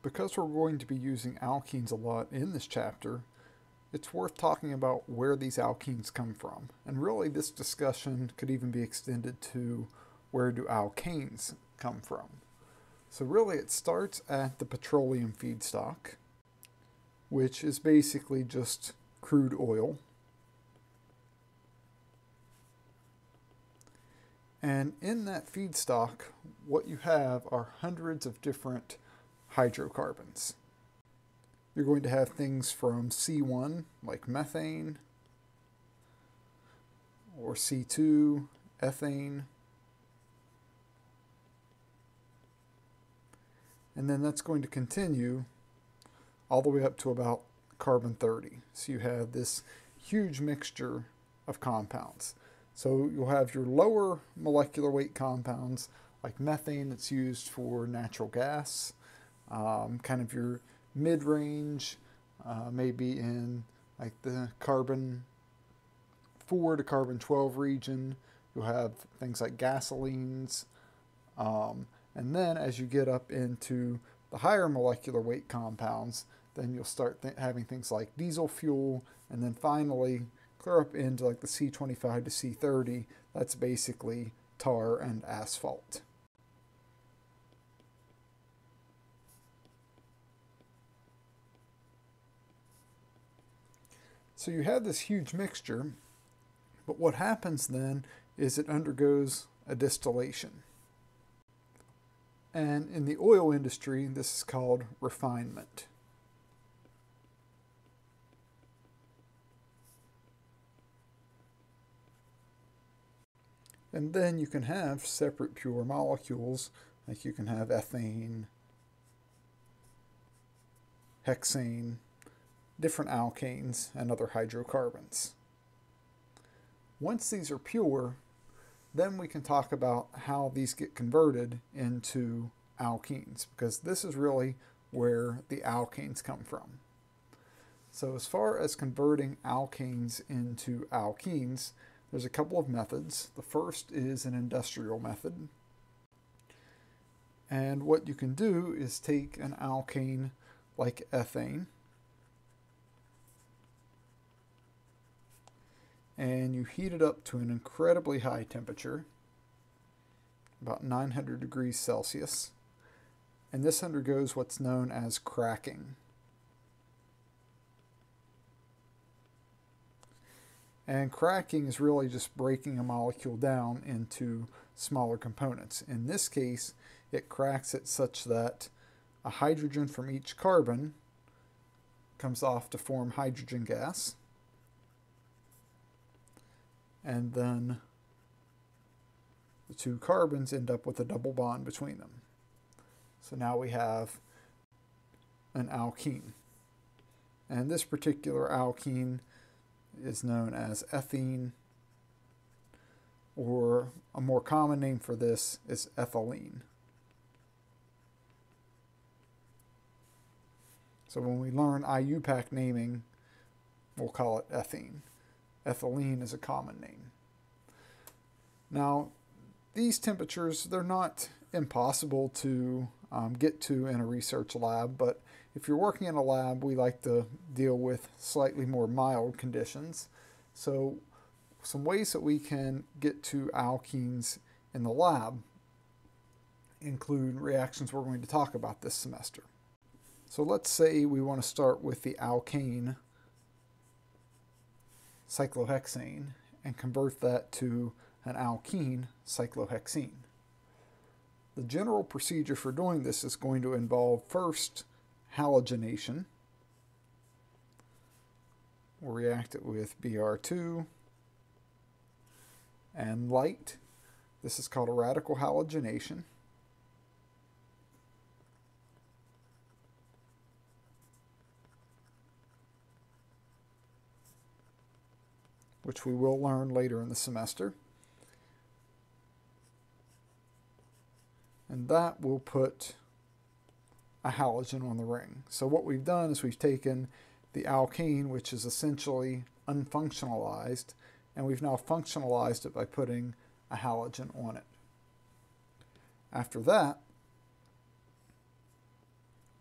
because we're going to be using alkenes a lot in this chapter, it's worth talking about where these alkenes come from. And really this discussion could even be extended to where do alkanes come from. So really it starts at the petroleum feedstock, which is basically just crude oil. And in that feedstock, what you have are hundreds of different hydrocarbons. You're going to have things from C1, like methane, or C2, ethane. And then that's going to continue all the way up to about carbon 30. So you have this huge mixture of compounds. So you'll have your lower molecular weight compounds, like methane that's used for natural gas, kind of your mid-range, maybe in like the carbon 4 to carbon 12 region. You'll have things like gasolines. And then as you get up into the higher molecular weight compounds, then you'll start having things like diesel fuel, and then finally clear up into like the C25 to C30. That's basically tar and asphalt. So you have this huge mixture, but what happens then is it undergoes a distillation. And in the oil industry, this is called refinement. And then you can have separate pure molecules, like you can have ethane, hexane, different alkanes, and other hydrocarbons. Once these are pure, then we can talk about how these get converted into alkenes, because this is really where the alkanes come from. So as far as converting alkanes into alkenes, there's a couple of methods. The first is an industrial method. And what you can do is take an alkane like ethane, and you heat it up to an incredibly high temperature, about 900 degrees Celsius, and this undergoes what's known as cracking. And cracking is really just breaking a molecule down into smaller components. In this case, it cracks it such that a hydrogen from each carbon comes off to form hydrogen gas. And then the two carbons end up with a double bond between them. So now we have an alkene. And this particular alkene is known as ethene, or a more common name for this is ethylene. So when we learn IUPAC naming, we'll call it ethene. Ethylene is a common name. Now, these temperatures, they're not impossible to get to in a research lab, but if you're working in a lab, we like to deal with slightly more mild conditions. So some ways that we can get to alkenes in the lab include reactions we're going to talk about this semester. So let's say we want to start with the alkane cyclohexane and convert that to an alkene cyclohexene. The general procedure for doing this is going to involve first halogenation. We'll react it with Br2 and light. This is called a radical halogenation. Which we will learn later in the semester. And that will put a halogen on the ring. So what we've done is we've taken the alkane, which is essentially unfunctionalized, and we've now functionalized it by putting a halogen on it. After that,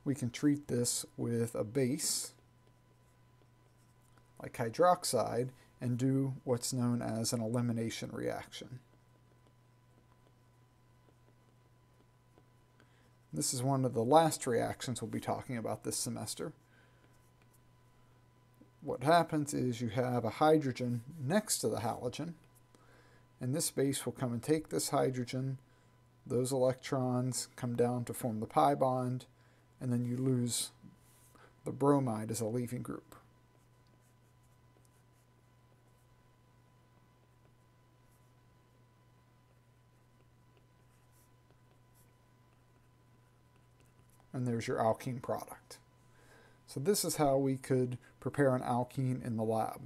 we can treat this with a base like hydroxide and do what's known as an elimination reaction. This is one of the last reactions we'll be talking about this semester. What happens is you have a hydrogen next to the halogen, and this base will come and take this hydrogen. Those electrons come down to form the pi bond, and then you lose the bromide as a leaving group. And there's your alkene product. So this is how we could prepare an alkene in the lab.